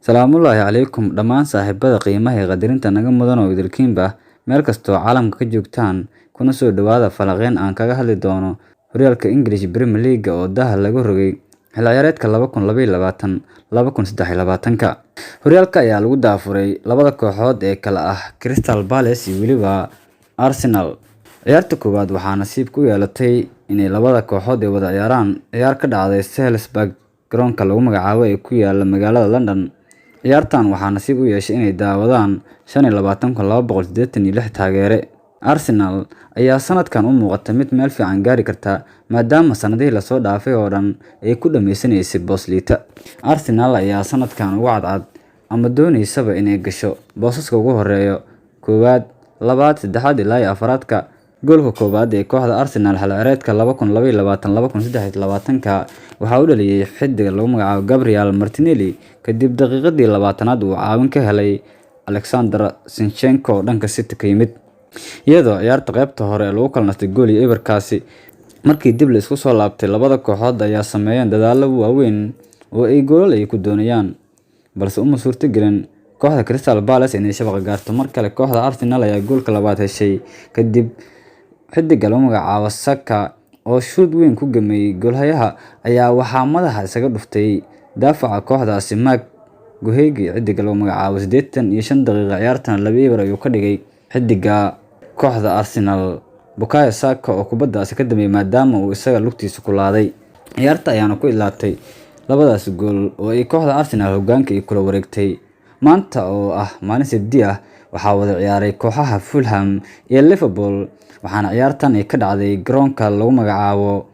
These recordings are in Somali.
Salaamullaahi calaykum dhammaan saaxiibada qiimaha ee qadarinta naga mudan oo idilkiinba meel kastoo caalamka ka joogtaan kuna soo dhawaada falanqeyn aan kaga hadli doono horyaalka English Premier League oo daha lagu rogay xilli ciyaareedka 2022-2023. Horyaalka ayaa lagu daafuray labada kooxood ee kala ah Crystal Palace iyo weliba Arsenal. Ciyaarta koowaad waxaa nasiib ku yeelatay inay labada kooxood ay wada ciyaaraan ciyaar ka dhacday Selhurst garoonka lagu magacaabo ee ku yaala magaalada London. Ciyaartan waxaa nasiib u yeeshay inay daawadaan 25,286 taageere. Arsenal ayaa sanadkan u muuqata mid meel fiican gaari karta maadaama sanadihii lasoo dhaafay oo dhan ay ku dhameysanaysay boos liita. Arsenal ayaa sanadkan ugu cadcad ama dooneysaba inay gasho boosaska ugu horeeya koowaad, labaad, saddexaad ilaa iyo afraadka. Goolka koowaad ee kooxda Arsenal xilli ciyaareedka 2022-2023 waxaa u dhaliyay xiddiga lagu magacaabo Gabriel Martinelli kadib daqiiqadii 20aad uu caawin ka helay Alexander Zinchenko oo dhanka City ka yimid. Iyadoo ciyaarta qaybta hore lagu kala nastay gool iyo eberkaasi, markii dib la isku soo laabtay labada kooxood ayaa sameeyeen dadaallo waaweyn oo ay goolal ay ku doonayaan, balse uma suurtagelin kooxda Crystal Palace inay shabaqa gaarto. Mar kale kooxda Arsenal ayaa goolka labaad heshay kadib xiddiga lagu magacaabo Saka oo shoot weyn ku gamay goolhayaha ayaa waxaa madaxa isaga dhuftay daafaca kooxdaasi Marc Guehi. Xiddiga lagu magacaabo 85 daqiiqo ciyaartan 2-0 ayuu ka dhigay xiddiga kooxda Arsenal Bukayo Saka oo kubaddaasi ka dambeeyay maadaama uu isaga lugtiisa ku laaday. Ciyaarta ayaana ku ilaatay labadaas gool oo ay kooxda Arsenal hoggaanka ay kula wareegtay. Maanta oo ah maalin Sabti ah waxaa wada ciyaaray kooxaha Fulham iyo Liverpool, waxaana ciyaartan ay ka dhacday garoonka lagu magacaabo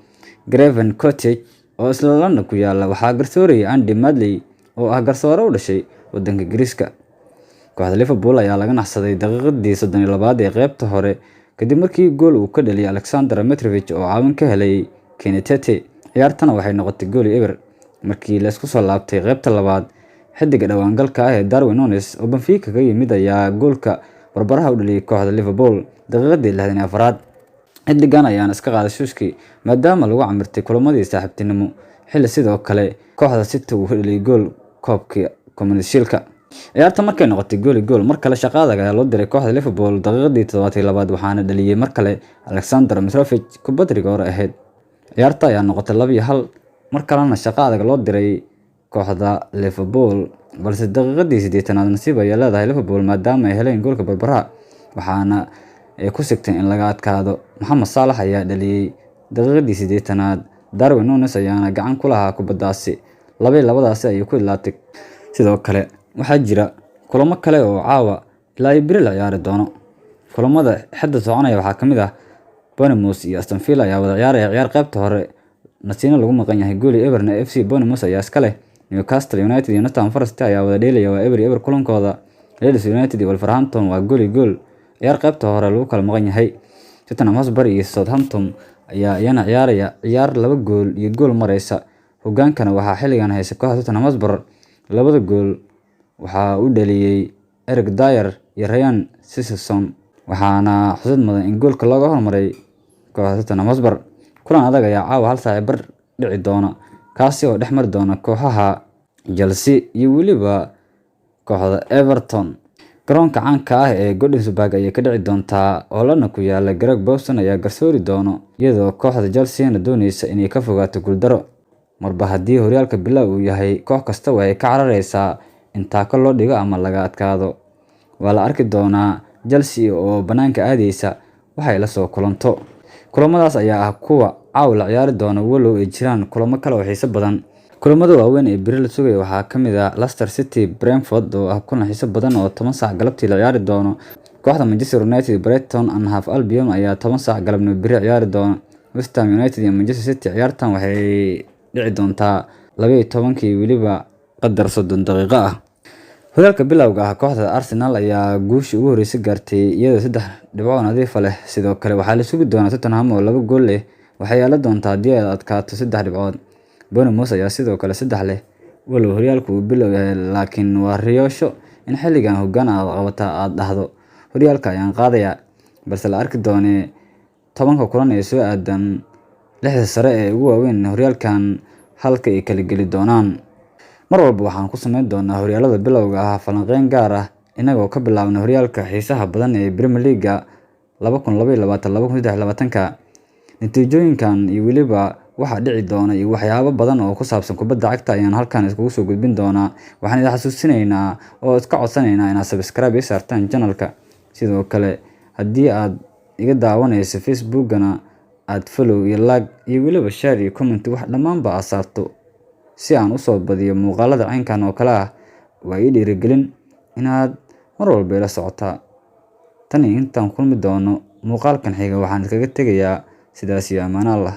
Craven Cottage oo isla London ku yaala. Waxaa garsoorayay Andy Madley oo ah garsoore u dhashay waddanka Ingiriiska. Kooxda Liverpool ayaa laga naxsaday daqiiqadii 32aad ee qaybta hore kadib markii gool uu ka dhaliyay Alexander Mitrovic oo caawin ka helay Kentetete. Ciyaartana waxay noqotay gool iyo eber markii la isku soo laabtay qaybta labaad. Xiddiga dhawaangalka ah ee Darwin Núñez oo Benfica ka yimid ayaa goolka barbaraha u dhaliyay kooxda Liverpool daqiiqadii 64aad. Xiddigan ayaana iska qaaday shuushkii maadaama lagu camirtay kulamadii saaxiibtinimo, xilli sidoo kale kooxda City uu dhaliyay gool koobka Community Shield-ka. Ciyaarta markay noqotay gool iyo gool, mar kale shaqo adag ayaa loo diray kooxda Liverpool daqiiqadii 72aad waxaana dhaliyay mar kale Alexander Mitrovic kubad rigoor ahayd. Ciyaarta ayaa noqotay 2-1, mar kalena shaqo adag loo diray kooxda Liverpool, balse daqiiqadii 80aad nasiib ay leedahay Liverpool maadaama ay heleen goolka barbaraha, waxaana ay ku sigteen in laga adkaado. Mohamed Salah ayaa dhaliyay daqiiqadii 80aad, Darwin Núñez ayaana gacan ku lahaa kubaddaasi. 2-2 ayay ku ilaatay. Sidoo kale waxaa jira kulamo kale oo caawa ilaa iyo biri la ciyaari doono. Kulamada xidda soconaya waxaa ka mid ah Bournemouth iyo Aston Villa ayaa wada ciyaaraya ciyaar qaybta hore nasiino lagu maqan yahay gool iyo eberna FC Bournemouth ayaa iska leh. Newcastle United iyo Nottingham Forest ayaa wada dheelaya waa eber kulankooda. Leeds United iyo Wolverhampton waa gool iyo gool ciyaar qaybta hore lagu kala maqan yahay. Tottenham Hotspur iyo Southampton ayaa iyana ciyaaraya ciyaar 2 gool iyo gool mareysa. Hoggaankana waxaa xilligan haysa kooxda Tottenham Hotspur. Labada gool waxaa u dhaliyay Eric Dier iyo Ryan Sessegnon, waxaana xusid mudan in goolka looga hormaray kooxda Tottenham Hotspur. Kulan adag ayaa caawa hal saac bar dhici doona, kaasi oo dhex mari doona kooxaha Chelsea iyo weliba kooxda Everton. Garoonka caanka ah ee Goodison Park ayay ka dhici doontaa oo London ku yaala. Greg Poulsen ayaa garsoori doono iyadoo kooxda Chelsea dooneysa inay ka fogaato guuldaro. Marba haddii horyaalka bilow uu yahay, koox kasta waxay ka cararaysaa in taako loo dhigo ama laga adkaado. Waa la arki doonaa Chelsea oo banaanka aadaysa waxay la soo kulanto. Kulamadaas ayaa ah kuwa caawa la ciyaari doona walow ay jiraan kulamo kale oo xiiso badan. Kulamada waaweyn ee biri la sugay waxaa ka mid ah Leicester City Brentford oo ah kulan xiiso badan oo 10 saac galabtii la ciyaari doono. Kooxda Manchester United Brighton and Hove Albion ayaa 10 saac galabnimo biri ciyaari doona. West Ham United iyo Manchester City ciyaartan waxay dhici doontaa 12 weliba qadar 30 daqiiqo ah. Horyaalka bilowga ah kooxda Arsenal ayaa guushii ugu horeysay gaartay iyadoo 3 dhibcood nadiif leh. Sidoo kale waxaa la sugi doonaa Tottenham oo 2 gool leh waxay yeelan doontaa haddii ay adkaato 3 dhibcood. Bournemouth ayaa sidoo kale 3 leh walow horyaalku uu bilow yahay, laakiin waa riyoosho in xilligan hoggaan aad qabata aad dhahdo horyaalka ayaan qaadaya, balse la arki doonee 10 kulan ee soo aadan 6 sare ee ugu waaweyn horyaalkan halka ay kala geli doonaan. Mar walba waxaan ku samayn doonaa horyaalada bilowga ah falanqeyn gaar ah inagoo ka bilaabna horyaalka xiisaha badan ee Premier League 2022-2023. Natiijooyinkan iyo weliba waxa dhici doona iyo waxyaabo badan oo ku saabsan kubadda cagta ayaan halkan iskugu soo gudbin doonaa. Waxaan idin xasuusinaynaa oo iska codsanaynaa inaad subscribe ii saartaan channelka. Sidoo kale haddii aad iga daawanayso Facebook-gana aad follow iyo like iyo weliba share iyo comment wax dhammaanba aad saarto si aan u soo badiyo muuqaalada caynkan oo kale ah. Waa ii dhiirigelin inaad mar walba ila socotaa. Tan iyo intaan kulmi doono muuqaalkan xiga waxaan iskaga tegayaa sidaas iyo ammaan Allah.